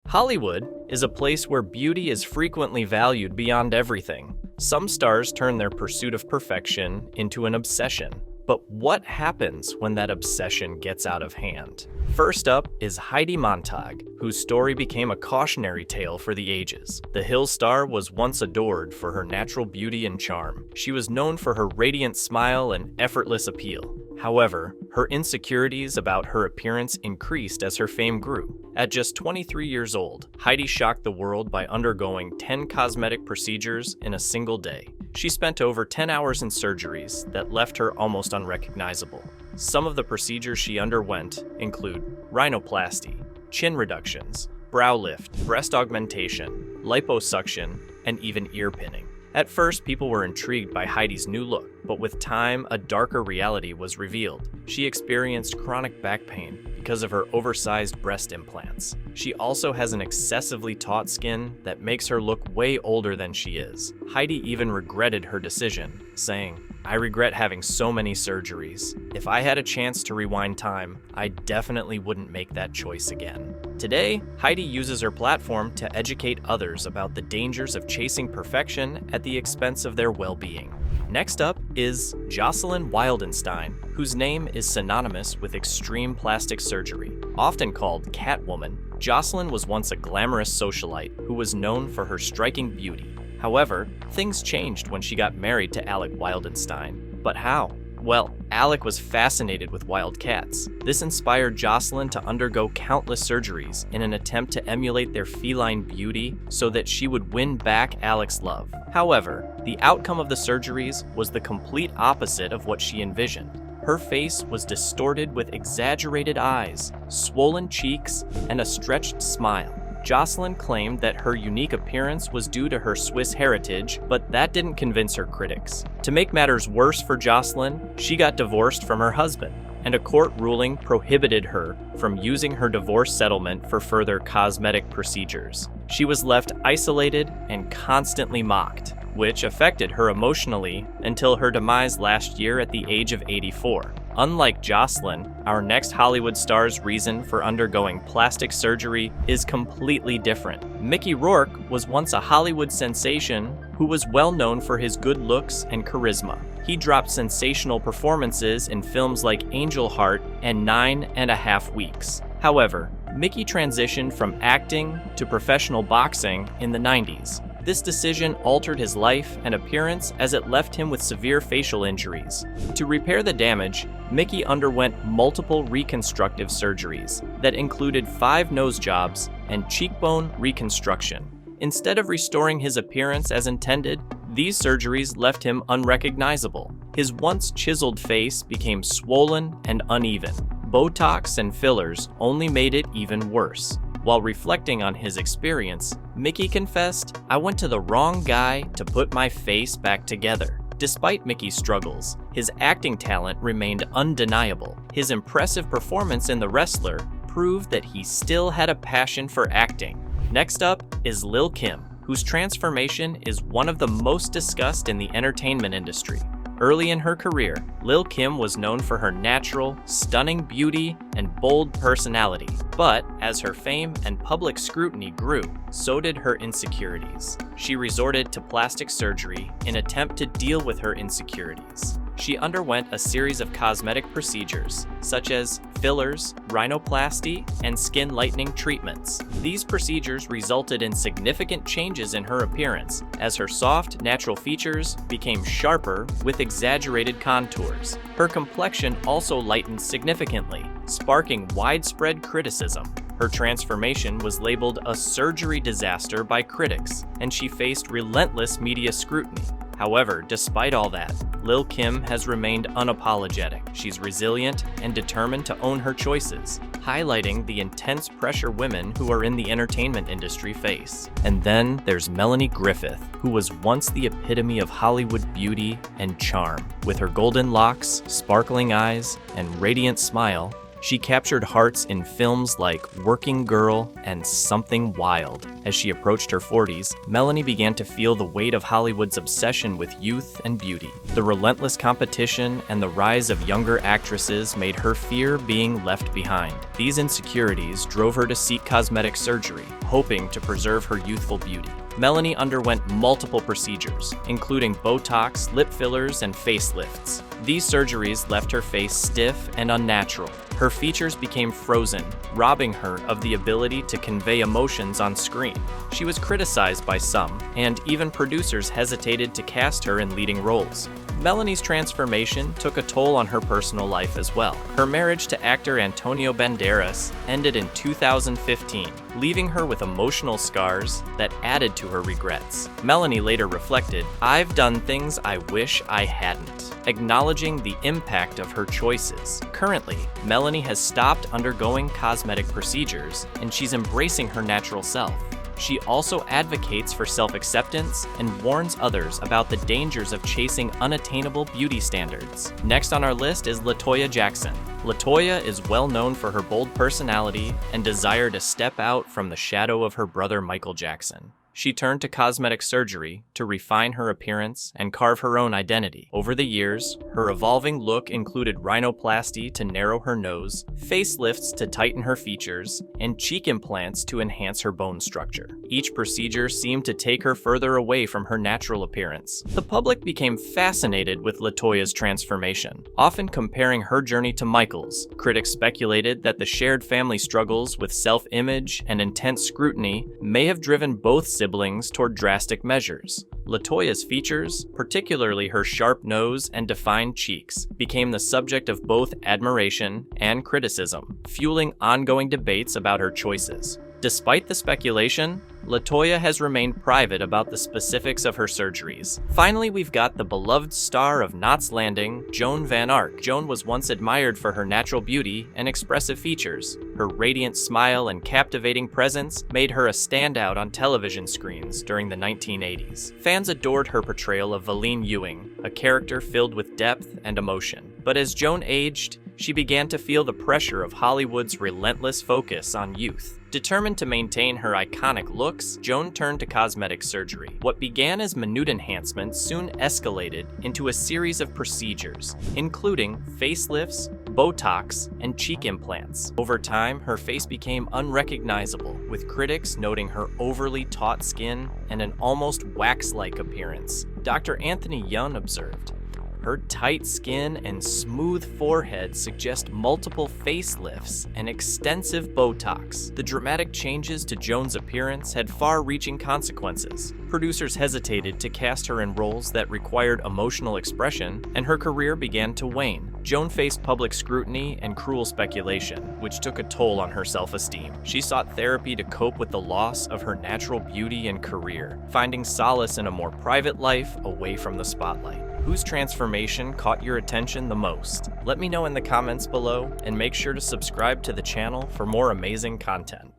Hollywood is a place where beauty is frequently valued beyond everything. Some stars turn their pursuit of perfection into an obsession. But what happens when that obsession gets out of hand? First up is Heidi Montag, whose story became a cautionary tale for the ages. The Hill star was once adored for her natural beauty and charm. She was known for her radiant smile and effortless appeal. However, her insecurities about her appearance increased as her fame grew. At just 23 years old, Heidi shocked the world by undergoing 10 cosmetic procedures in a single day. She spent over 10 hours in surgeries that left her almost unrecognizable. Some of the procedures she underwent include rhinoplasty, chin reductions, brow lift, breast augmentation, liposuction, and even ear pinning. At first, people were intrigued by Heidi's new look, but with time, a darker reality was revealed. She experienced chronic back pain because of her oversized breast implants. She also has an excessively taut skin that makes her look way older than she is. Heidi even regretted her decision, saying, "I regret having so many surgeries. If I had a chance to rewind time, I definitely wouldn't make that choice again." Today, Heidi uses her platform to educate others about the dangers of chasing perfection at the expense of their well-being. Next up is Jocelyn Wildenstein, whose name is synonymous with extreme plastic surgery. Often called Catwoman, Jocelyn was once a glamorous socialite who was known for her striking beauty. However, things changed when she got married to Alec Wildenstein. But how? Well, Alec was fascinated with wild cats. This inspired Jocelyn to undergo countless surgeries in an attempt to emulate their feline beauty so that she would win back Alec's love. However, the outcome of the surgeries was the complete opposite of what she envisioned. Her face was distorted with exaggerated eyes, swollen cheeks, and a stretched smile. Jocelyn claimed that her unique appearance was due to her Swiss heritage, but that didn't convince her critics. To make matters worse for Jocelyn, she got divorced from her husband, and a court ruling prohibited her from using her divorce settlement for further cosmetic procedures. She was left isolated and constantly mocked, which affected her emotionally until her demise last year at the age of 84. Unlike Jocelyn, our next Hollywood star's reason for undergoing plastic surgery is completely different. Mickey Rourke was once a Hollywood sensation who was well known for his good looks and charisma. He dropped sensational performances in films like Angel Heart and 9.5 Weeks. However, Mickey transitioned from acting to professional boxing in the 90s. This decision altered his life and appearance as it left him with severe facial injuries. To repair the damage, Mickey underwent multiple reconstructive surgeries that included 5 nose jobs and cheekbone reconstruction. Instead of restoring his appearance as intended, these surgeries left him unrecognizable. His once chiseled face became swollen and uneven. Botox and fillers only made it even worse. While reflecting on his experience, Mickey confessed, "I went to the wrong guy to put my face back together." Despite Mickey's struggles, his acting talent remained undeniable. His impressive performance in The Wrestler proved that he still had a passion for acting. Next up is Lil' Kim, whose transformation is one of the most discussed in the entertainment industry. Early in her career, Lil' Kim was known for her natural, stunning beauty and bold personality. But as her fame and public scrutiny grew, so did her insecurities. She resorted to plastic surgery in an attempt to deal with her insecurities. She underwent a series of cosmetic procedures, such as fillers, rhinoplasty, and skin lightening treatments. These procedures resulted in significant changes in her appearance, as her soft, natural features became sharper with exaggerated contours. Her complexion also lightened significantly, sparking widespread criticism. Her transformation was labeled a surgery disaster by critics, and she faced relentless media scrutiny. However, despite all that, Lil' Kim has remained unapologetic. She's resilient and determined to own her choices, highlighting the intense pressure women who are in the entertainment industry face. And then there's Melanie Griffith, who was once the epitome of Hollywood beauty and charm. With her golden locks, sparkling eyes, and radiant smile, She captured hearts in films like Working Girl and Something Wild. As she approached her 40s, Melanie began to feel the weight of Hollywood's obsession with youth and beauty. The relentless competition and the rise of younger actresses made her fear being left behind. These insecurities drove her to seek cosmetic surgery, hoping to preserve her youthful beauty. Melanie underwent multiple procedures, including Botox, lip fillers, and facelifts. These surgeries left her face stiff and unnatural. Her features became frozen, robbing her of the ability to convey emotions on screen. She was criticized by some, and even producers hesitated to cast her in leading roles. Melanie's transformation took a toll on her personal life as well. Her marriage to actor Antonio Banderas ended in 2015, leaving her with emotional scars that added to her regrets. Melanie later reflected, "I've done things I wish I hadn't," acknowledging the impact of her choices. Currently, Melanie has stopped undergoing cosmetic procedures, and she's embracing her natural self. She also advocates for self-acceptance and warns others about the dangers of chasing unattainable beauty standards. Next on our list is LaToya Jackson. LaToya is well known for her bold personality and desire to step out from the shadow of her brother Michael Jackson. She turned to cosmetic surgery to refine her appearance and carve her own identity. Over the years, her evolving look included rhinoplasty to narrow her nose, facelifts to tighten her features, and cheek implants to enhance her bone structure. Each procedure seemed to take her further away from her natural appearance. The public became fascinated with LaToya's transformation, often comparing her journey to Michael's. Critics speculated that the shared family struggles with self-image and intense scrutiny may have driven both siblings toward drastic measures. LaToya's features, particularly her sharp nose and defined cheeks, became the subject of both admiration and criticism, fueling ongoing debates about her choices. Despite the speculation, LaToya has remained private about the specifics of her surgeries. Finally, we've got the beloved star of Knots Landing, Joan Van Ark. Joan was once admired for her natural beauty and expressive features. Her radiant smile and captivating presence made her a standout on television screens during the 1980s. Fans adored her portrayal of Valine Ewing, a character filled with depth and emotion. But as Joan aged, she began to feel the pressure of Hollywood's relentless focus on youth. Determined to maintain her iconic looks, Joan turned to cosmetic surgery. What began as minute enhancements soon escalated into a series of procedures, including facelifts, Botox, and cheek implants. Over time, her face became unrecognizable, with critics noting her overly taut skin and an almost wax-like appearance. Dr. Anthony Young observed, "Her tight skin and smooth forehead suggest multiple facelifts and extensive Botox." The dramatic changes to Joan's appearance had far-reaching consequences. Producers hesitated to cast her in roles that required emotional expression, and her career began to wane. Joan faced public scrutiny and cruel speculation, which took a toll on her self-esteem. She sought therapy to cope with the loss of her natural beauty and career, finding solace in a more private life away from the spotlight. Whose transformation caught your attention the most? Let me know in the comments below, and make sure to subscribe to the channel for more amazing content.